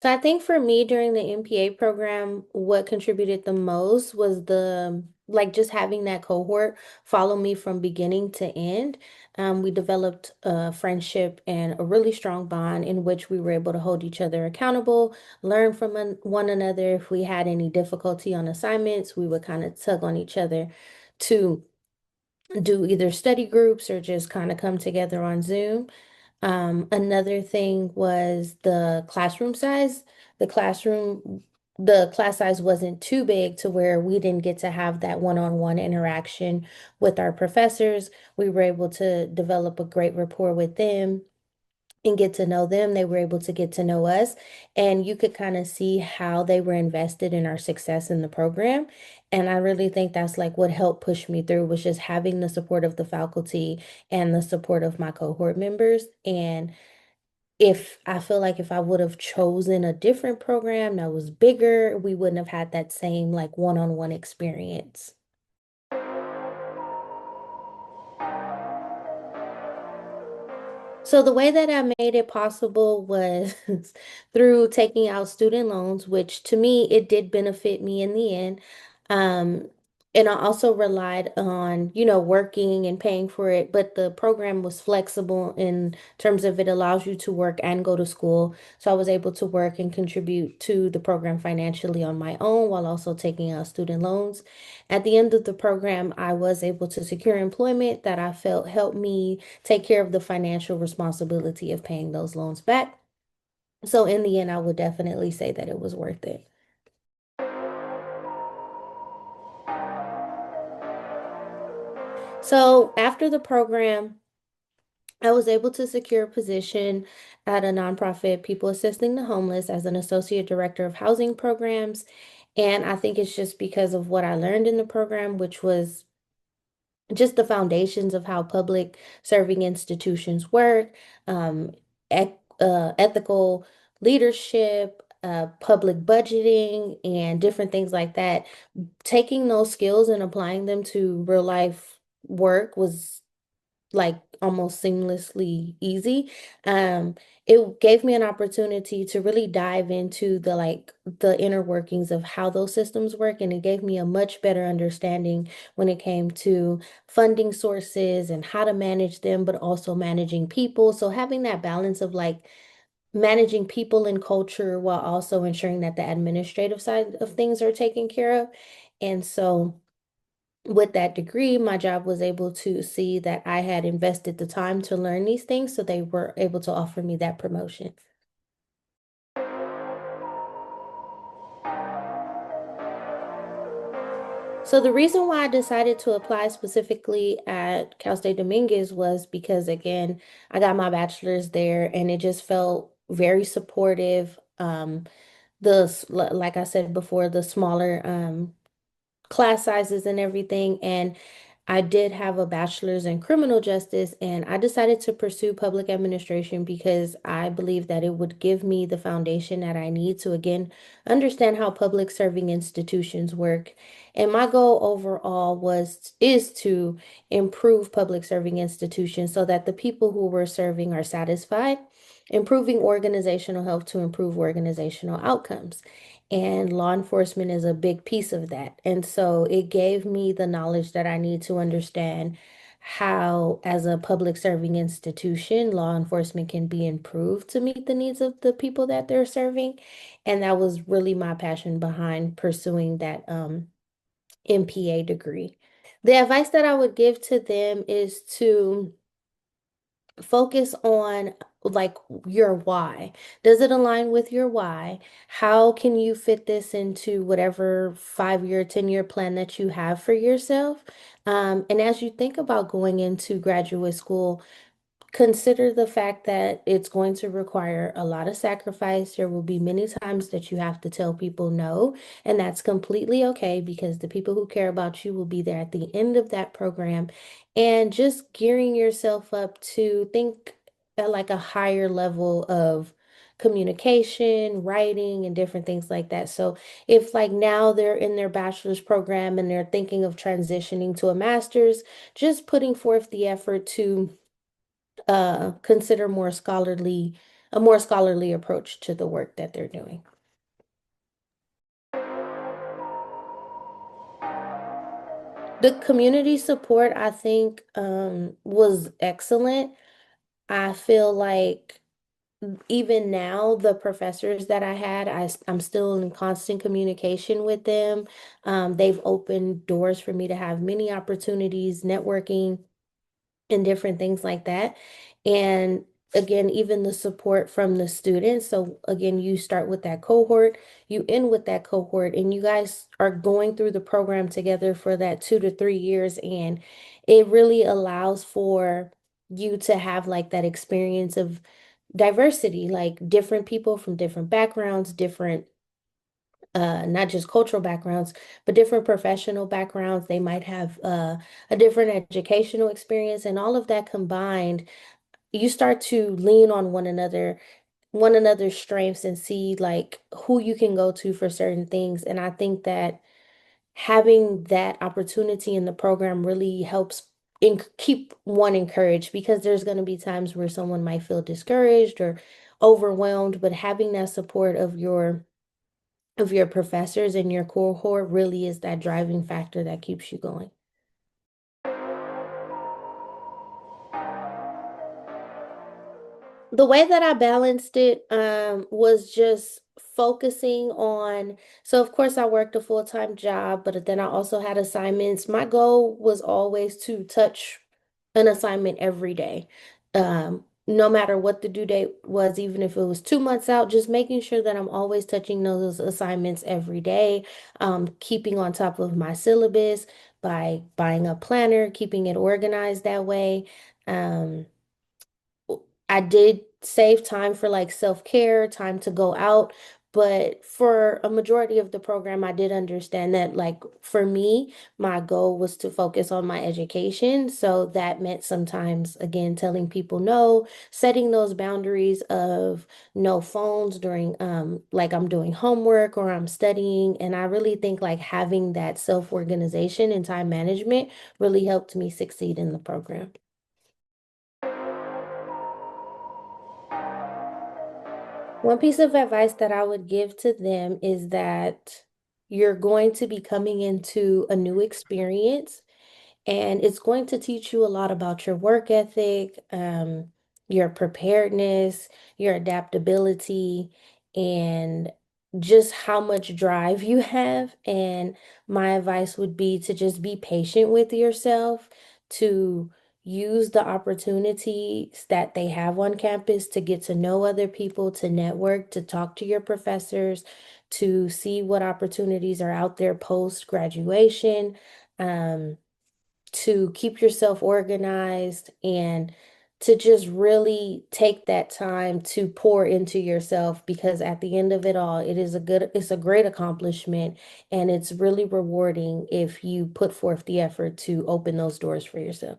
So I think for me during the MPA program, what contributed the most was the like just having that cohort follow me from beginning to end. We developed a friendship and a really strong bond in which we were able to hold each other accountable, learn from one another. If we had any difficulty on assignments, we would kind of tug on each other to do either study groups or just kind of come together on Zoom. Another thing was the classroom size. The classroom, the class size wasn't too big to where we didn't get to have that one-on-one interaction with our professors. We were able to develop a great rapport with them and get to know them. They were able to get to know us, and you could kind of see how they were invested in our success in the program. And I really think that's like what helped push me through was just having the support of the faculty and the support of my cohort members. And if I feel like if I would have chosen a different program that was bigger, we wouldn't have had that same like one-on-one experience. So the way that I made it possible was through taking out student loans, which to me it did benefit me in the end. Um, and I also relied on, working and paying for it, but the program was flexible in terms of it allows you to work and go to school. So I was able to work and contribute to the program financially on my own while also taking out student loans. At the end of the program, I was able to secure employment that I felt helped me take care of the financial responsibility of paying those loans back. So in the end, I would definitely say that it was worth it. So after the program, I was able to secure a position at a nonprofit, People Assisting the Homeless, as an associate director of housing programs. And I think it's just because of what I learned in the program, which was just the foundations of how public serving institutions work, ethical leadership, public budgeting, and different things like that. Taking those skills and applying them to real life work was like almost seamlessly easy. Um, it gave me an opportunity to really dive into the inner workings of how those systems work, and it gave me a much better understanding when it came to funding sources and how to manage them, but also managing people. So having that balance of like managing people and culture while also ensuring that the administrative side of things are taken care of. And so with that degree, my job was able to see that I had invested the time to learn these things, so they were able to offer me that promotion. So the reason why I decided to apply specifically at Cal State Dominguez was because again, I got my bachelor's there and it just felt very supportive. Like I said before, the smaller class sizes and everything. And I did have a bachelor's in criminal justice, and I decided to pursue public administration because I believe that it would give me the foundation that I need to, again, understand how public serving institutions work. And my goal overall is to improve public serving institutions so that the people who we're serving are satisfied, improving organizational health to improve organizational outcomes. And law enforcement is a big piece of that. And so it gave me the knowledge that I need to understand how, as a public serving institution, law enforcement can be improved to meet the needs of the people that they're serving. And that was really my passion behind pursuing that MPA degree. The advice that I would give to them is to focus on like your why. Does it align with your why? How can you fit this into whatever 5-year, 10-year plan that you have for yourself? And as you think about going into graduate school, consider the fact that it's going to require a lot of sacrifice. There will be many times that you have to tell people no, and that's completely okay because the people who care about you will be there at the end of that program. And just gearing yourself up to think at like a higher level of communication, writing, and different things like that. So if like now they're in their bachelor's program and they're thinking of transitioning to a master's, just putting forth the effort to consider more scholarly a more scholarly approach to the work that they're doing. The community support, I think, was excellent. I feel like even now, the professors that I had, I'm still in constant communication with them. They've opened doors for me to have many opportunities, networking, and different things like that. And again, even the support from the students. So again, you start with that cohort, you end with that cohort, and you guys are going through the program together for that 2 to 3 years. And it really allows for you to have like that experience of diversity, like different people from different backgrounds, different not just cultural backgrounds, but different professional backgrounds. They might have a different educational experience, and all of that combined, you start to lean on one another's strengths and see like who you can go to for certain things. And I think that having that opportunity in the program really helps keep one encouraged because there's going to be times where someone might feel discouraged or overwhelmed, but having that support of your professors and your cohort really is that driving factor that keeps you going. The way that I balanced it was just focusing on, so of course I worked a full-time job, but then I also had assignments. My goal was always to touch an assignment every day. No matter what the due date was, even if it was 2 months out, just making sure that I'm always touching those assignments every day, keeping on top of my syllabus by buying a planner, keeping it organized that way. Um, I did save time for like self-care, time to go out, but for a majority of the program, I did understand that like for me, my goal was to focus on my education. So that meant sometimes again telling people no, setting those boundaries of no phones during like I'm doing homework or I'm studying. And I really think like having that self-organization and time management really helped me succeed in the program. One piece of advice that I would give to them is that you're going to be coming into a new experience and it's going to teach you a lot about your work ethic, your preparedness, your adaptability, and just how much drive you have. And my advice would be to just be patient with yourself, to use the opportunities that they have on campus to get to know other people, to network, to talk to your professors, to see what opportunities are out there post graduation. To keep yourself organized and to just really take that time to pour into yourself because at the end of it all, it's a great accomplishment and it's really rewarding if you put forth the effort to open those doors for yourself.